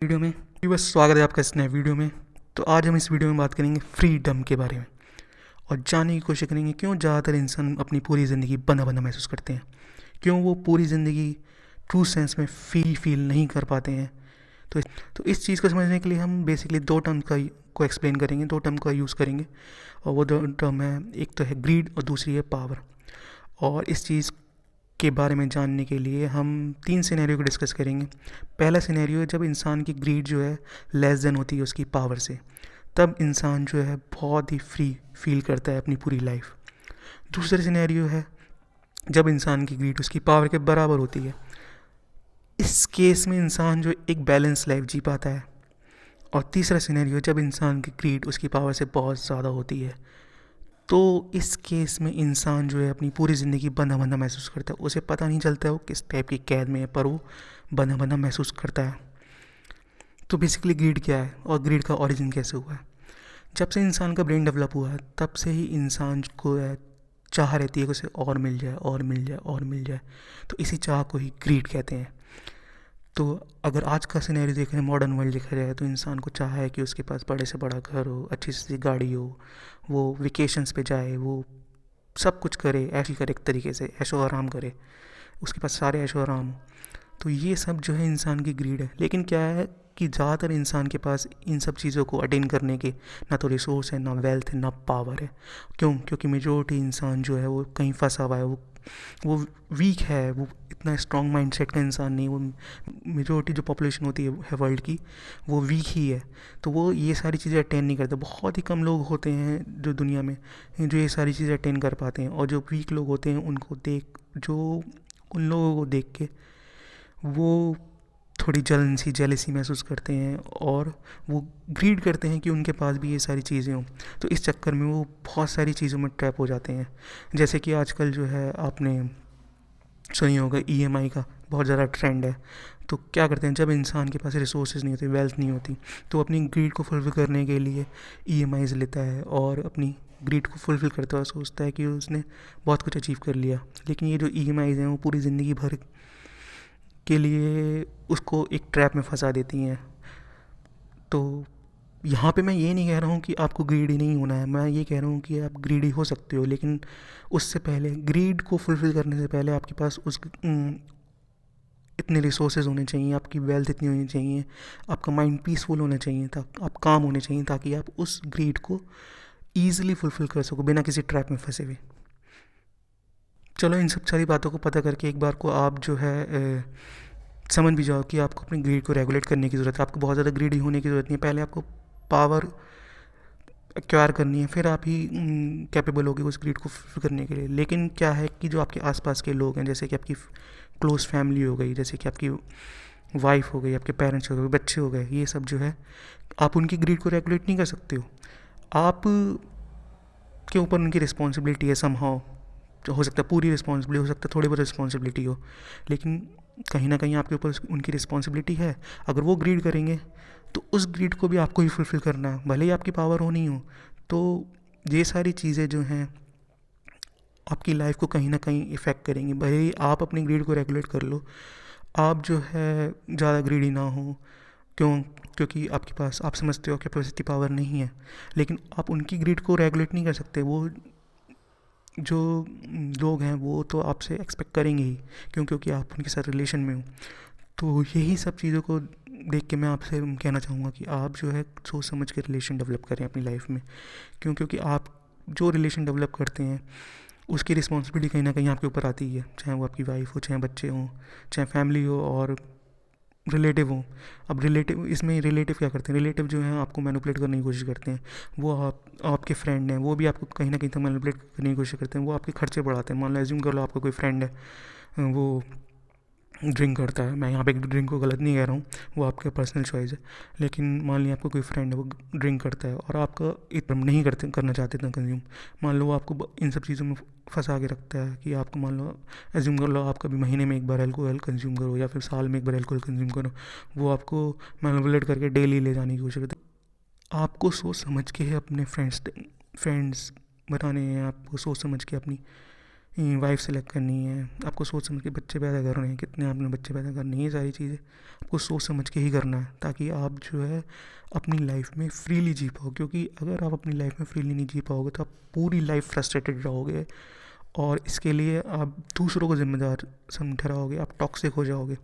Video में बस स्वागत है आपका इस नए वीडियो में। तो आज हम इस वीडियो में बात करेंगे फ्रीडम के बारे में और जानने की कोशिश करेंगे क्यों ज़्यादातर इंसान अपनी पूरी ज़िंदगी बंधा बंधा महसूस करते हैं, क्यों वो पूरी ज़िंदगी ट्रू सेंस में फील नहीं कर पाते हैं। तो इस चीज़ को समझने के लिए हम बेसिकली दो टर्म को एक्सप्लेन करेंगे, दो टर्म का यूज़ करेंगे। और वो दो टर्म है, एक तो है ग्रीड और दूसरी है पावर। और इस चीज़ के बारे में जानने के लिए हम तीन सिनेरियो को डिस्कस करेंगे। पहला सिनेरियो है जब इंसान की ग्रीड जो है लेस देन होती है उसकी पावर से, तब इंसान जो है बहुत ही फ्री फील करता है अपनी पूरी लाइफ। दूसरा सिनेरियो है जब इंसान की ग्रीड उसकी पावर के बराबर होती है। इस केस में इंसान जो एक बैलेंस लाइफ जी पाता है। और तीसरा सिनेरियो जब इंसान की ग्रीड उसकी पावर से बहुत ज़्यादा होती है, तो इस केस में इंसान जो है अपनी पूरी ज़िंदगी बंधा बंधा महसूस करता है। उसे पता नहीं चलता है वो किस टाइप की कैद में है, पर वो बंधा बंधा महसूस करता है। तो बेसिकली ग्रीड क्या है और ग्रीड का ओरिजिन कैसे हुआ है? जब से इंसान का ब्रेन डेवलप हुआ है तब से ही इंसान को चाह रहती है कि उसे और मिल जाए और मिल जाए और मिल जाए। तो इसी चाह को ही ग्रीड कहते हैं। तो अगर आज का सिनेरियो देख रहे हैं, मॉडर्न वर्ल्ड देखा जाए, तो इंसान को चाह है कि उसके पास बड़े से बड़ा घर हो, अच्छी सी गाड़ी हो, वो वेकेशंस पे जाए, वो सब कुछ करे, ऐश करे, एक तरीके से ऐशो आराम करे, उसके पास सारे ऐशो आराम हो। तो ये सब जो है इंसान की ग्रीड है। लेकिन क्या है कि ज़्यादातर इंसान के पास इन सब चीज़ों को अटेन करने के ना तो रिसोर्स है, ना वेल्थ है, ना पावर है। क्यों? क्योंकि मेजोरिटी इंसान जो है वो कहीं फंसा हुआ है, वो वीक है, वो इतना स्ट्रॉन्ग माइंडसेट का इंसान नहीं। वो मेजोरिटी जो पॉपुलेशन होती है वर्ल्ड की, वो वीक ही है। तो वो ये सारी चीज़ें अटेन नहीं करते। बहुत ही कम लोग होते हैं जो दुनिया में जो ये सारी चीज़ें अटेन कर पाते हैं। और जो वीक लोग होते हैं उन लोगों को देख के वो थोड़ी जलन सी जेलसी महसूस करते हैं और वो ग्रीड करते हैं कि उनके पास भी ये सारी चीज़ें हों। तो इस चक्कर में वो बहुत सारी चीज़ों में ट्रैप हो जाते हैं। जैसे कि आजकल जो है आपने सुनी होगा ईएमआई का बहुत ज़्यादा ट्रेंड है। तो क्या करते हैं, जब इंसान के पास रिसोर्सेज नहीं होती, वेल्थ नहीं होती, तो अपनी ग्रीड को फुलफिल करने के लिए ईएमआईज लेता है और अपनी ग्रीड को फुलफिल करता हुआ सोचता है कि उसने बहुत कुछ अचीव कर लिया। लेकिन ये जो ईएमआईज हैं वो पूरी ज़िंदगी भर के लिए उसको एक ट्रैप में फंसा देती हैं। तो यहाँ पे मैं ये नहीं कह रहा हूँ कि आपको ग्रीडी नहीं होना है, मैं ये कह रहा हूँ कि आप ग्रीडी हो सकते हो, लेकिन उससे पहले ग्रीड को फुलफ़िल करने से पहले आपके पास इतने रिसोर्सेज होने चाहिए, आपकी वेल्थ इतनी होनी चाहिए, आपका माइंड पीसफुल होना चाहिए, आप काम होने चाहिए, ताकि आप उस ग्रीड को ईजिली फुलफ़िल कर सको बिना किसी ट्रैप में फंसे हुए। चलो, इन सब सारी बातों को पता करके एक बार को आप जो है समझ भी जाओ कि आपको अपनी ग्रीड को रेगुलेट करने की ज़रूरत है। आपको बहुत ज़्यादा ग्रीडी होने की ज़रूरत नहीं है। पहले आपको पावर एक्वायर करनी है, फिर आप ही कैपेबल होगे उस ग्रीड को फुलफिल करने के लिए। लेकिन क्या है कि जो आपके आसपास के लोग हैं, जैसे कि आपकी क्लोज फैमिली हो गई, जैसे कि आपकी वाइफ हो गई, आपके पेरेंट्स हो गए, बच्चे हो गए, ये सब जो है आप उनकी ग्रीड को रेगुलेट नहीं कर सकते हो। आप के ऊपर उनकी रिस्पॉन्सिबिलिटी है समहाउ। जो हो सकता है पूरी रिस्पॉन्सिबिलिटी, हो सकता है थोड़ी बहुत रिस्पॉन्सिबिलिटी हो, लेकिन कहीं ना कहीं आपके ऊपर उनकी रिस्पॉन्सिबिलिटी है। अगर वो ग्रीड करेंगे तो उस ग्रीड को भी आपको ही फुलफ़िल करना है, भले ही आपकी पावर हो नहीं हो। तो ये सारी चीज़ें जो हैं आपकी लाइफ को कहीं ना कहीं इफ़ेक्ट करेंगी। भले ही आप अपनी ग्रीड को रेगुलेट कर लो, आप जो है ज़्यादा ग्रीडी ना हो। क्यों? क्योंकि आपके पास, आप समझते हो, कैपेसिटी पावर नहीं है, लेकिन आप उनकी ग्रिड को रेगुलेट नहीं कर सकते। वो जो लोग हैं वो तो आपसे एक्सपेक्ट करेंगे ही, क्योंकि आप उनके साथ रिलेशन में हो। तो यही सब चीज़ों को देख के मैं आपसे कहना चाहूँगा कि आप जो है सोच समझ के रिलेशन डेवलप करें अपनी लाइफ में। क्योंकि आप जो रिलेशन डेवलप करते हैं उसकी रिस्पॉन्सिबिलिटी कहीं ना कहीं आपके ऊपर आती है, चाहे वो आपकी वाइफ हो, चाहे बच्चे हों, चाहे फैमिली हो और रिलेटिव हों। अब रिलेटिव क्या करते हैं, रिलेटिव जो हैं आपको मैनिपुलेट करने की कोशिश करते हैं। वो आपके फ्रेंड हैं, वो भी आपको कहीं ना कहीं तक मैनिपुलेट करने की कोशिश करते हैं। वो आपके खर्चे बढ़ाते हैं। मान लो एज्यूम कर लो आपका कोई फ्रेंड है, वो ड्रिंक करता है। मैं यहाँ पे ड्रिंक को गलत नहीं कह रहा हूँ, वो आपका पर्सनल चॉइस है। लेकिन मान लिया आपको कोई फ्रेंड है वो ड्रिंक करता है और आपका इतना नहीं करना चाहते इतना कंज्यूम। मान लो वो आपको इन सब चीज़ों में फंसा के रखता है कि आपको, मान लो एज्यूम कर लो आप कभी महीने में एक बार अल्कोहल कंज्यूम करो या फिर साल में एक बार अल्कोहल कंज्यूम करो। वो आपको मैनिपुलेट करके डेली ले जाने की कोशिश करते हैं। आपको सोच समझ के अपने फ्रेंड्स बनाने हैं, आपको सोच समझ के अपनी वाइफ सेलेक्ट करनी है, आपको सोच समझ के बच्चे पैदा करने हैं, कितने आपने बच्चे पैदा करने हैं, ये सारी चीज़ें आपको सोच समझ के ही करना है, ताकि आप जो है अपनी लाइफ में फ्रीली जी पाओ। क्योंकि अगर आप अपनी लाइफ में फ्रीली नहीं जी पाओगे तो आप पूरी लाइफ फ्रस्ट्रेटेड रहोगे, और इसके लिए आप दूसरों को जिम्मेदार ठहराओगे, आप टॉक्सिक हो जाओगे।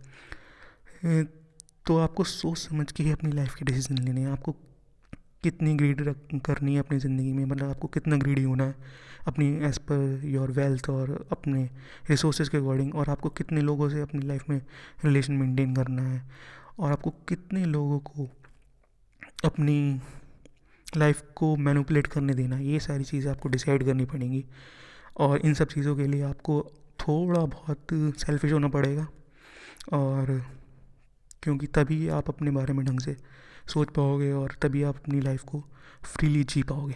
तो आपको सोच समझ के ही अपनी लाइफ के डिसीजन लेने हैं। आपको कितनी ग्रीड करनी है अपनी ज़िंदगी में, मतलब आपको कितना ग्रीडी होना है अपनी एज़ पर योर वेल्थ और अपने रिसोर्सेज के अकॉर्डिंग, और आपको कितने लोगों से अपनी लाइफ में रिलेशन मेंटेन करना है, और आपको कितने लोगों को अपनी लाइफ को मैनिपुलेट करने देना है। ये सारी चीज़ें आपको डिसाइड करनी पड़ेंगी, और इन सब चीज़ों के लिए आपको थोड़ा बहुत सेल्फिश होना पड़ेगा, और क्योंकि तभी आप अपने बारे में ढंग से सोच पाओगे, और तभी आप अपनी लाइफ को फ्रीली जी पाओगे।